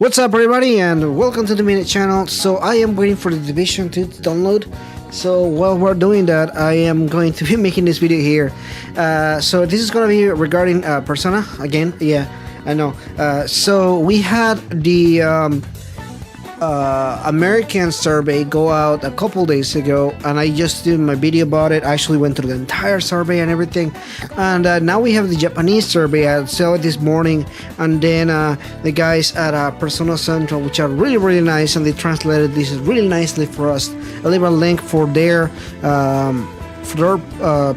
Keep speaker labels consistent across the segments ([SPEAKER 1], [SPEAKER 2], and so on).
[SPEAKER 1] What's up, everybody, and welcome to the Minute channel. So I am waiting for the division to download. So while we're doing that, I am going to be making this video here. So this is going to be regarding Persona again. Yeah, I know. So we had the American survey go out a couple days ago, and I just did my video about it. I actually went through the entire survey and everything, and now we have the Japanese survey. I saw it this morning, and then the guys at Persona Central, which are really nice, and they translated this really nicely for us. I'll leave a link for their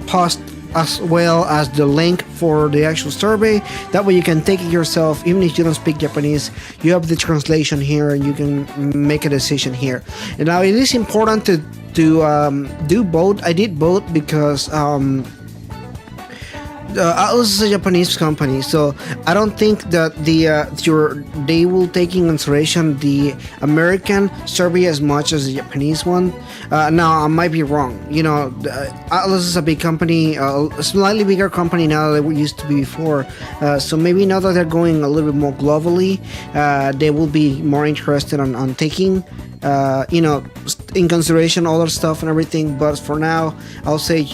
[SPEAKER 1] post, as well as the link for the actual survey. That way you can take it yourself. Even if you don't speak Japanese, you have the translation here and you can make a decision here. And now it is important to do both. I did both because Atlus is a Japanese company, so I don't think that they will take in consideration the American survey as much as the Japanese one. Now I might be wrong. You know, Atlus is a big company, a slightly bigger company now than we used to be before. So maybe now that they're going a little bit more globally, they will be more interested on taking you know, in consideration other stuff and everything. But for now, I'll say,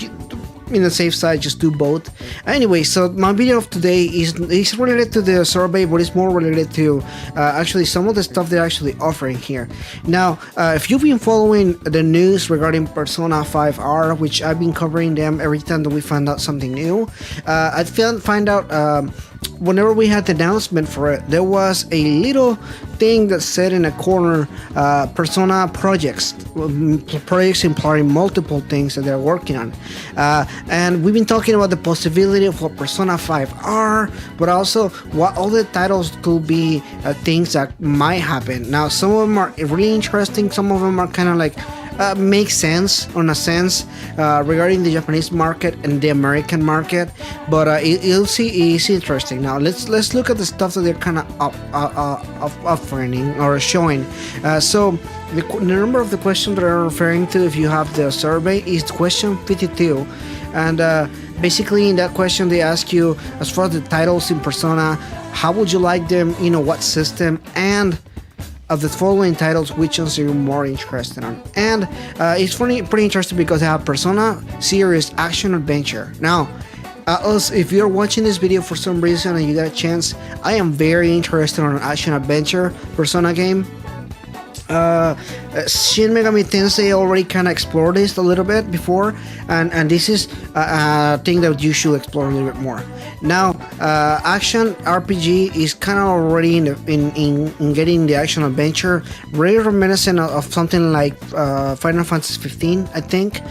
[SPEAKER 1] in the safe side, just do both. Anyway, so my video of today is related to the survey, but it's more related to actually some of the stuff they're actually offering here. Now, if you've been following the news regarding Persona 5R, which I've been covering them every time that we find out something new, I find out whenever we had the announcement for it, there was a little thing that said in a corner, Persona projects implying multiple things that they're working on. And we've been talking about the possibility of what Persona 5R, but also what all the titles could be, things that might happen. Now, some of them are really interesting, some of them are kind of like make sense on a sense regarding the Japanese market and the American market, but it's interesting. Now let's look at the stuff that they're kind of offering or showing. So the number of the questions that are referring to, if you have the survey, is question 52, and basically in that question they ask you, as far as the titles in Persona, how would you like them, you know, what system, and of the following titles, which ones are you more interested in? And it's pretty interesting because they have Persona series action adventure. Now, if you're watching this video for some reason and you got a chance, I am very interested in an action adventure Persona game. Shin Megami Tensei already kind of explored this a little bit before, and this is a thing that you should explore a little bit more. Now, action RPG is kind of already in getting the action adventure, very reminiscent of something like Final Fantasy 15, I think.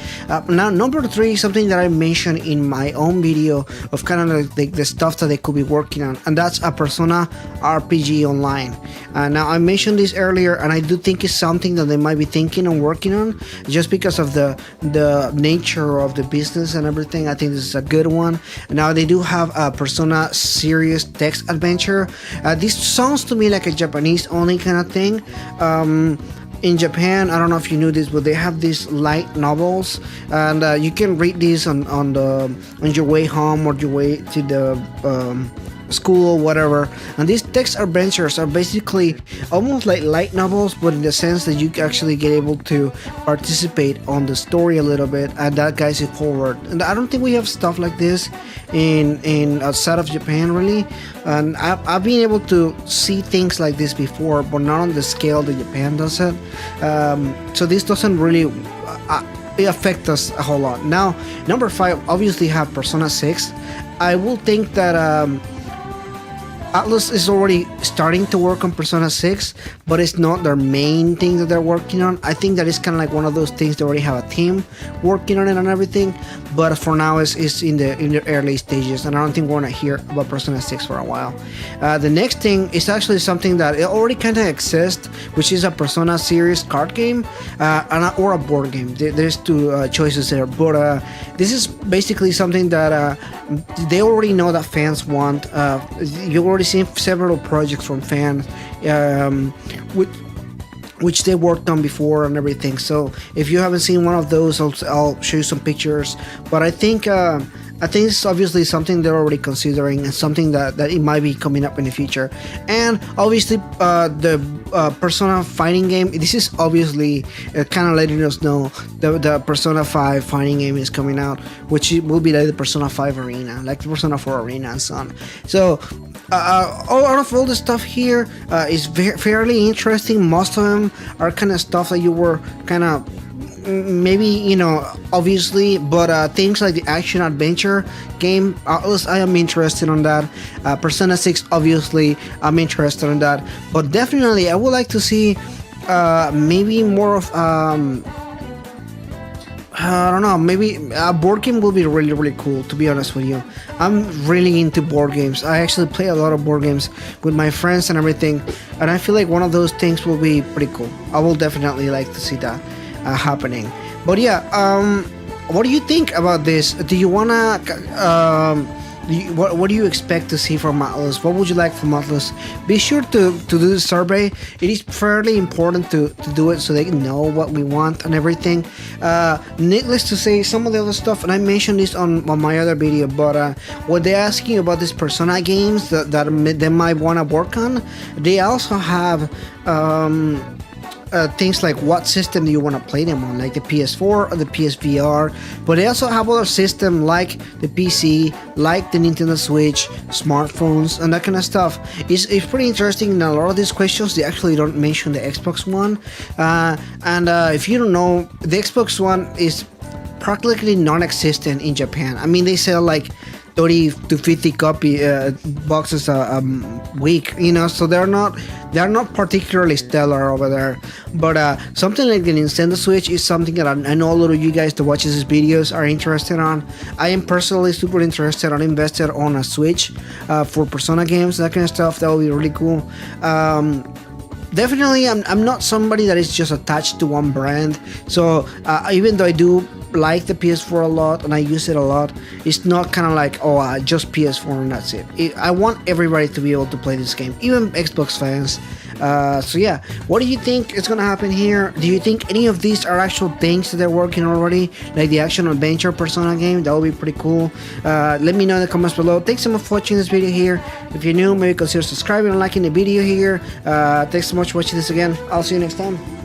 [SPEAKER 1] Now, number 3 is something that I mentioned in my own video of kind of like the stuff that they could be working on, and that's a Persona RPG Online. Now, I mentioned this earlier, and I do think it's something that they might be thinking and working on, just because of the nature of the business and everything. I think this is a good one. Now, they do have a Persona series text adventure. This sounds to me like a Japanese only kind of thing. In Japan, I don't know if you knew this, but they have these light novels, and you can read these on your way home or your way to the school or whatever. And these text adventures are basically almost like light novels, but in the sense that you actually get able to participate on the story a little bit, and that guides it forward. And I don't think we have stuff like this in outside of Japan, really. And I've been able to see things like this before, but not on the scale that Japan does it. So this doesn't really it affect us a whole lot. Now, number 5 obviously have Persona 6. I will think that Atlus is already starting to work on Persona 6, but it's not their main thing that they're working on. I think that is kind of like one of those things they already have a team working on it and everything, but for now it's in the early stages, and I don't think we're gonna hear about Persona 6 for a while. The next thing is actually something that it already kind of exists, which is a Persona series card game or a board game. There's 2 choices there, but this is basically something that they already know that fans want. You already seen several projects from fans which they worked on before and everything. So if you haven't seen one of those, I'll show you some pictures. But I think I think it's obviously something they're already considering and something that it might be coming up in the future. And obviously, the Persona fighting game. This is obviously kind of letting us know the Persona 5 fighting game is coming out, which will be like the Persona 5 Arena, like the Persona 4 Arena and so on. So, out of all the stuff here is fairly interesting. Most of them are kind of stuff that you were kind of maybe obviously, but things like the action adventure game, Atlus, I am interested on that. Persona 6, obviously I'm interested in that, but definitely I would like to see maybe more of I don't know, maybe a board game will be really really cool, to be honest with you. I'm really into board games. I actually play a lot of board games with my friends and everything, and I feel like one of those things will be pretty cool. I will definitely like to see that happening. But yeah, what do you think about this? Do you wanna what do you expect to see from Atlus? What would you like from Atlus? Be sure to do the survey. It is fairly important to do it so they know what we want and everything. Needless to say, some of the other stuff, and I mentioned this on my other video, but what they're asking about these Persona games that they might want to work on, they also have things like what system do you want to play them on, like the PS4 or the PSVR. But they also have other systems like the PC, like the Nintendo Switch, smartphones, and that kind of stuff. It's pretty interesting. In a lot of these questions, they actually don't mention the Xbox One. And if you don't know, the Xbox One is practically non-existent in Japan. I mean, they sell like 30 to 50 boxes a week, so they're not particularly stellar over there. But something like the Nintendo Switch is something that I know a lot of you guys that watch these videos are interested on. I am personally super interested on invested on a Switch for Persona games, that kind of stuff. That would be really cool. Definitely, I'm not somebody that is just attached to one brand. So even though I do like the PS4 a lot and I use it a lot, it's not kind of like, just PS4 and that's it. I want everybody to be able to play this game, even Xbox fans. So yeah, what do you think is gonna happen here? Do you think any of these are actual things that they're working already, like the action adventure Persona game? That would be pretty cool. Let me know in the comments below. Thanks so much for watching this video here. If you're new, maybe consider subscribing and liking the video here. Thanks so much for watching this again. I'll see you next time.